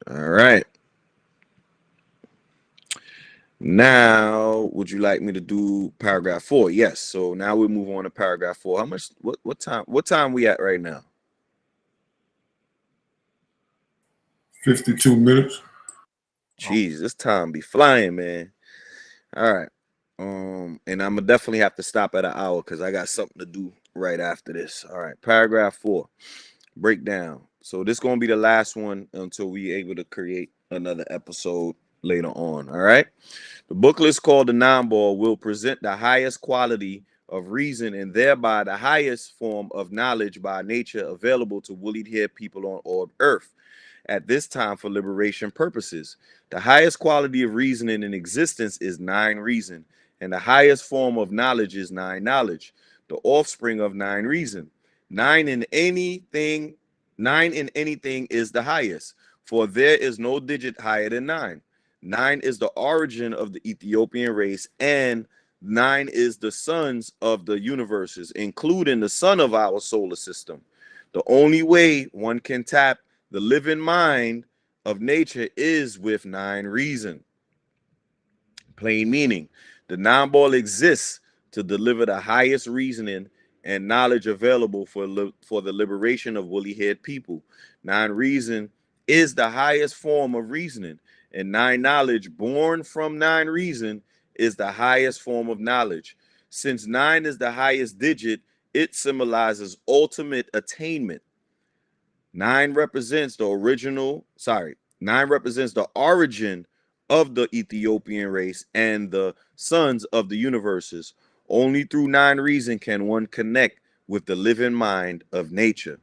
All right. Now, would you like me to do paragraph 4? Yes. So now we move on to paragraph 4. How much? What time we at right now? 52 minutes. Jeez, this time be flying, man. All right. And I'm gonna definitely have to stop at an hour because I got something to do right after this. All right. Paragraph 4. Breakdown. So this is gonna be the last one until we able to create another episode later on. All right. The booklet is called The Nine-Ball will present the highest quality of reason and thereby the highest form of knowledge by nature available to woolly-haired people on Orb Earth at this time for liberation purposes. The highest quality of reasoning in existence is nine reason, and the highest form of knowledge is nine knowledge, the offspring of nine reason. Nine in anything is the highest, for there is no digit higher than nine. Nine is the origin of the Ethiopian race, and nine is the sons of the universes, including the sun of our solar system. The only way one can tap the living mind of nature is with nine reason. Plain meaning, the nine-ball exists to deliver the highest reasoning and knowledge available for the liberation of woolly-haired people. Nine reason is the highest form of reasoning, and nine knowledge born from nine reason is the highest form of knowledge. Since nine is the highest digit, it symbolizes ultimate attainment. Nine represents the origin of the Ethiopian race and the sons of the universes. Only through nine reason can one connect with the living mind of nature.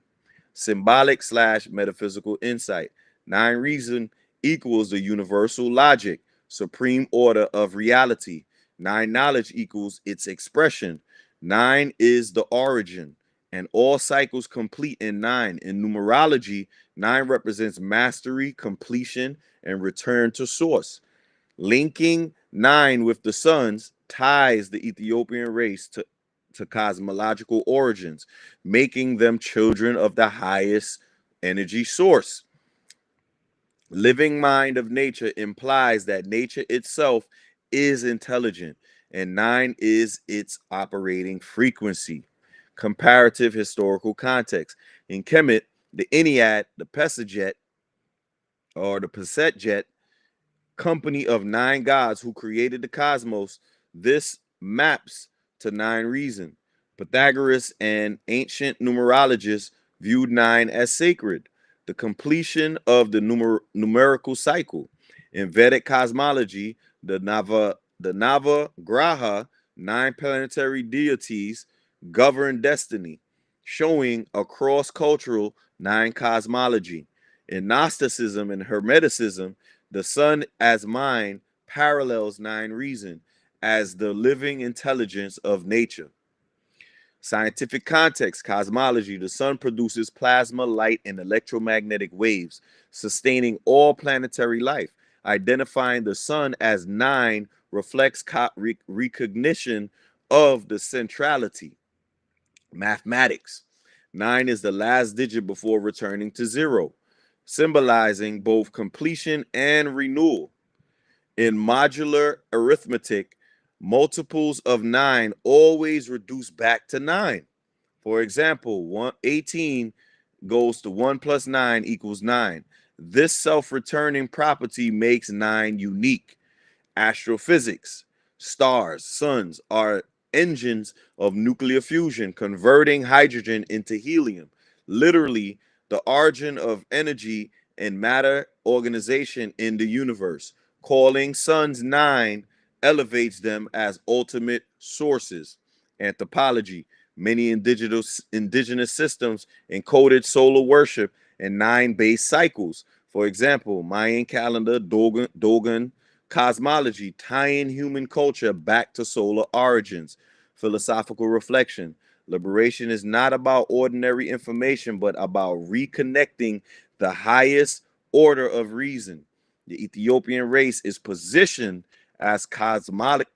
Symbolic/metaphysical insight. Nine reason equals the universal logic, supreme order of reality. 9 knowledge equals its expression. 9 is the origin, and all cycles complete in 9. In numerology, 9 represents mastery, completion, and return to source. Linking 9 with the suns ties the Ethiopian race to cosmological origins, making them children of the highest energy source. Living mind of nature implies that nature itself is intelligent, and 9 is its operating frequency. Comparative historical context. In Kemet, the Ennead, the Pesajet, or the Peset company of 9 gods who created the cosmos, this maps to 9 reason. Pythagoras and ancient numerologists viewed 9 as sacred, the completion of the numerical cycle. In Vedic cosmology, the Navagraha, 9 planetary deities, govern destiny, showing a cross-cultural 9 cosmology. In Gnosticism and Hermeticism, the sun as mind parallels 9 reason as the living intelligence of nature. Scientific context, cosmology, the sun produces plasma, light, and electromagnetic waves, sustaining all planetary life. Identifying the sun as 9 reflects recognition of the centrality. Mathematics, 9 is the last digit before returning to 0, symbolizing both completion and renewal. In modular arithmetic, multiples of 9 always reduce back to 9. For example, 18 goes to 1 plus 9 equals 9. This self-returning property makes 9 unique. Astrophysics, stars, suns are engines of nuclear fusion, converting hydrogen into helium. Literally, the origin of energy and matter organization in the universe. Calling suns 9 elevates them as ultimate sources. Anthropology, many indigenous systems encoded solar worship in 9 base cycles. For example, Mayan calendar, Dogon cosmology, tying human culture back to solar origins. Philosophical reflection. Liberation is not about ordinary information, but about reconnecting the highest order of reason. The Ethiopian race is positioned as cosmically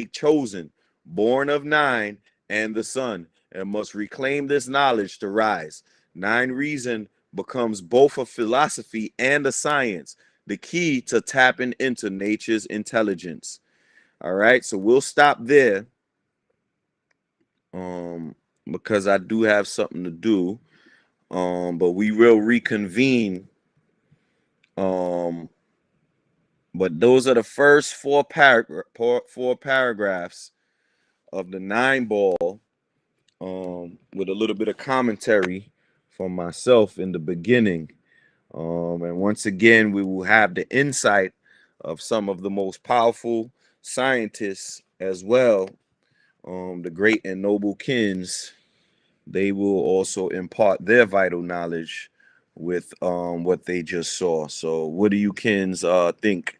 chosen, born of 9 and the sun, and must reclaim this knowledge to rise. 9 reason becomes both a philosophy and a science, the key to tapping into nature's intelligence. All right, so we'll stop there because I do have something to do, but we will reconvene. But those are the first four paragraphs of the 9 ball, with a little bit of commentary from myself in the beginning. And once again, we will have the insight of some of the most powerful scientists as well, the great and noble kins. They will also impart their vital knowledge with what they just saw. So what do you kins think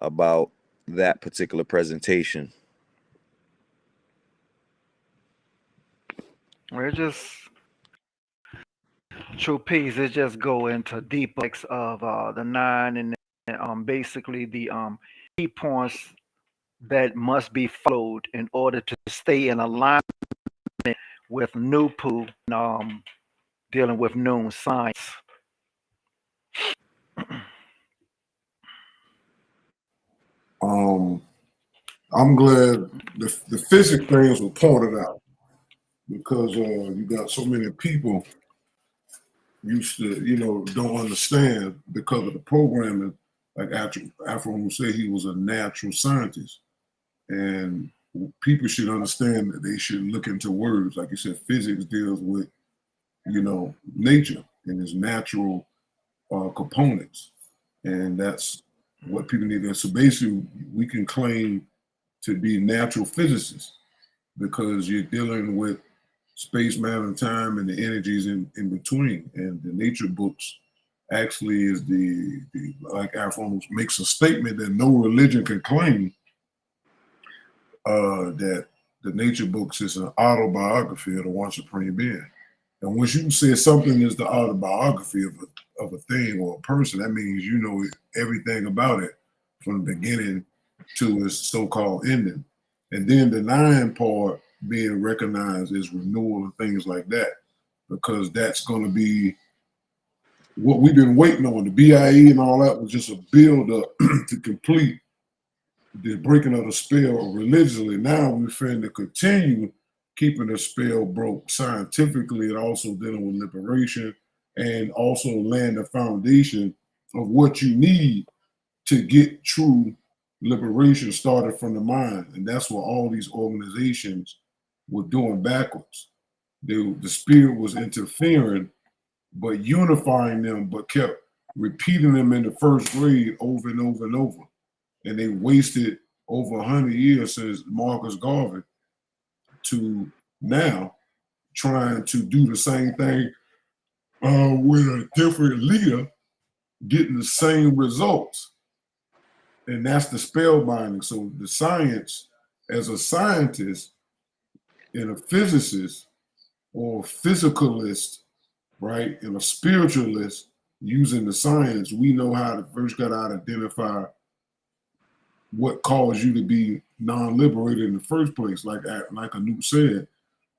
about that particular presentation? We're just true peace. It just go into deep of the 9 and basically the key points that must be followed in order to stay in alignment with Nupu, dealing with noon science. I'm glad the physics things were pointed out, because you got so many people used to, don't understand because of the programming. Like Afro would say he was a natural scientist, and people should understand that they should look into words. Like you said, physics deals with, nature and its natural components, and that's what people need to. So basically, we can claim to be natural physicists because you're dealing with space, matter, and time, and the energies in between. And the nature books actually is the like Afro makes a statement that no religion can claim, that the nature books is an autobiography of the one supreme being. And once you say something is the autobiography of a thing or a person, that means you know everything about it from the beginning to its so-called ending. And then the 9 part being recognized as renewal and things like that, because that's going to be what we've been waiting on. The BIE and all that was just a build up to complete the breaking of the spell religiously. Now we're trying to continue keeping the spell broke scientifically and also dealing with liberation and also laying the foundation of what you need to get true liberation started from the mind. And that's what all these organizations were doing backwards. The spirit was interfering, but unifying them, but kept repeating them in the first grade over and over and over. And they wasted over 100 years since Marcus Garvey to now trying to do the same thing with a different leader, getting the same results. And that's the spellbinding. So the science, as a scientist and a physicist or physicalist, right, and a spiritualist, using the science, we know how to first got to identify what caused you to be non-liberated in the first place. Like Anoop said,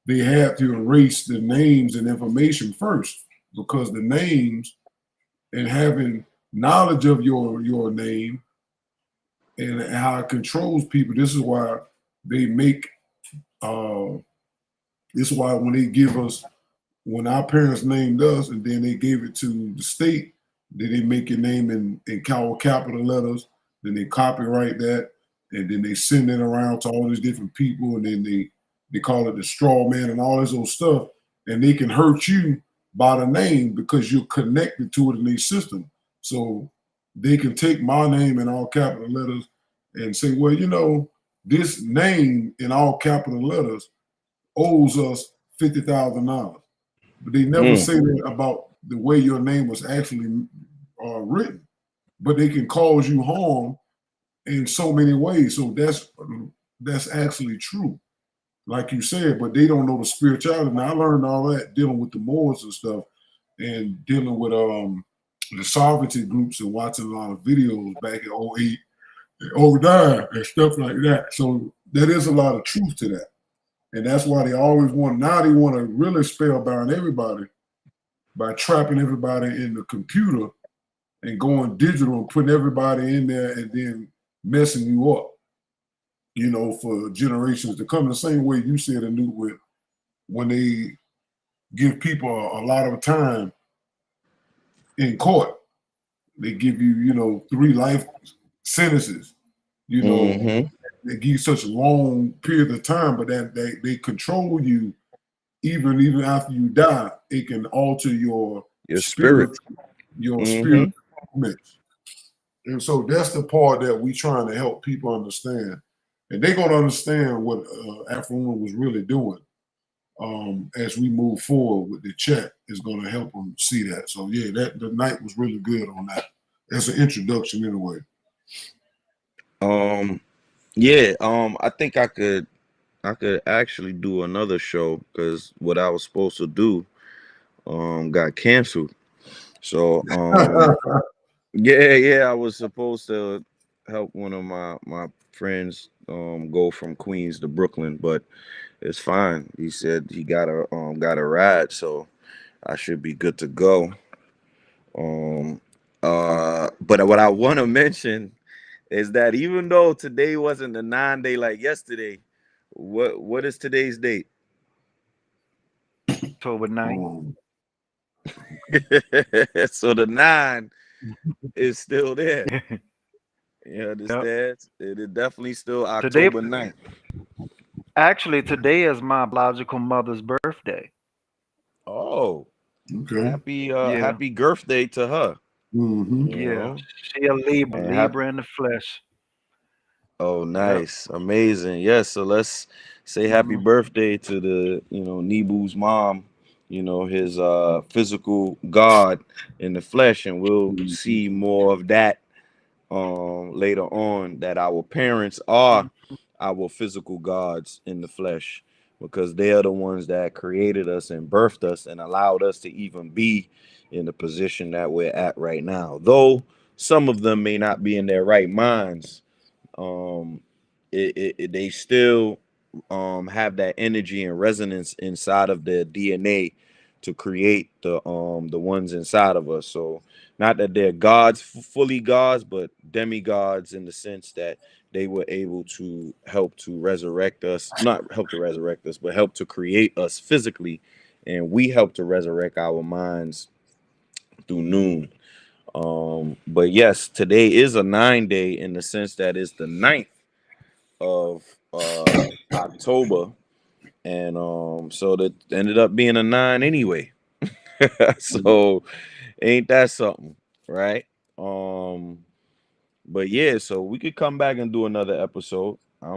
they had to erase the names and information first, because the names and having knowledge of your name and how it controls people. This is why they make. This is why when they give us, when our parents named us, and then they gave it to the state, then they make your name in capital letters. Then they copyright that, and then they send it around to all these different people, and then they call it the straw man and all this old stuff, and they can hurt you by the name because you're connected to it in their system. So they can take my name in all capital letters and say, well, you know, this name in all capital letters owes us $50,000. But they never say that about the way your name was actually written. But they can cause you harm in so many ways. So that's actually true, like you said. But they don't know the spirituality. And I learned all that dealing with the Moors and stuff, and dealing with the sovereignty groups and watching a lot of videos back in 08 and 09 and stuff like that. So there is a lot of truth to that. And that's why they always want, now they want to really spellbound everybody by trapping everybody in the computer and going digital and putting everybody in there and then messing you up, you know, for generations to come. The same way you said, Anoop, with when they give people a lot of time in court, they give you, you know, 3 life sentences, you know, they give you such a long period of time, but that they control you even after you die. It can alter your spirit. Your spirit. And so that's the part that we trying to help people understand. And they're going to understand what Afro-Woman was really doing as we move forward with the chat. Is going to help them see that. So yeah, the night was really good on that. As an introduction anyway. I think I could actually do another show, because what I was supposed to do got canceled. So I was supposed to help one of my friends go from Queens to Brooklyn, but it's fine. He said he got a ride, so I should be good to go. But what I want to mention is that even though today wasn't a 9-day like yesterday, what is today's date? October 9th. So the 9 is still there. You understand? It is definitely still October 9th. Actually, today is my biological mother's birthday. Oh, okay. Happy birthday to her. Yeah, she a Libra in the flesh. Oh, nice. Yep. Amazing. Yes, so let's say happy birthday to the, Nebu's mom, his physical God in the flesh, and we'll see more of that later on, that our parents are our physical gods in the flesh, because they are the ones that created us and birthed us and allowed us to even be in the position that we're at right now. Though some of them may not be in their right minds, um, they still have that energy and resonance inside of their DNA to create the ones inside of us. So not that they're gods, fully gods, but demigods, in the sense that they were able to help to resurrect us, not help to resurrect us, but help to create us physically, and we help to resurrect our minds through noon. But yes, today is a 9-day in the sense that it's the 9th of October, and so that ended up being a 9 anyway. So ain't that something, right? But yeah, so we could come back and do another episode. I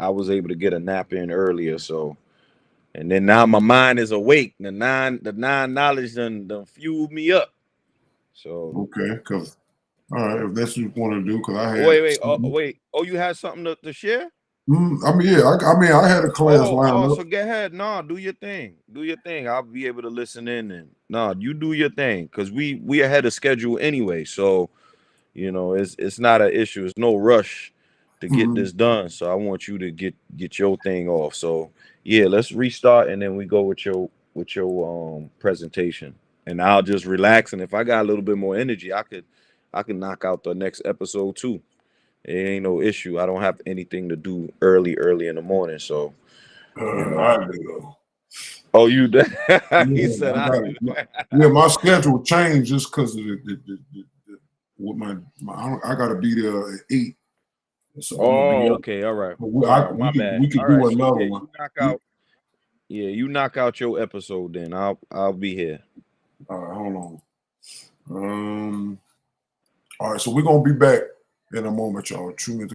was able to get a nap in earlier, so, and then now my mind is awake. The nine knowledge done fueled me up. So Okay, because all right, if that's what you want to do, because I had wait. Oh, you had something to share? I mean, yeah, I mean, I had a class lined up. So go ahead. No, do your thing. Do your thing. I'll be able to listen in. And no, you do your thing, because we ahead of schedule anyway. So it's not an issue. It's no rush to get this done. So I want you to get your thing off. So yeah, let's restart, and then we go with your presentation. And I'll just relax. And if I got a little bit more energy, I can knock out the next episode too. It ain't no issue. I don't have anything to do early in the morning. So I do. Oh, you did? He Yeah, said I got it. Yeah, my schedule changed just because of with I got to be there at 8. So okay, all right. We bad. We could do another one. You knock out your episode, then I'll be here. All right, hold on. All right, so we're gonna be back in a moment, y'all. 2 minutes.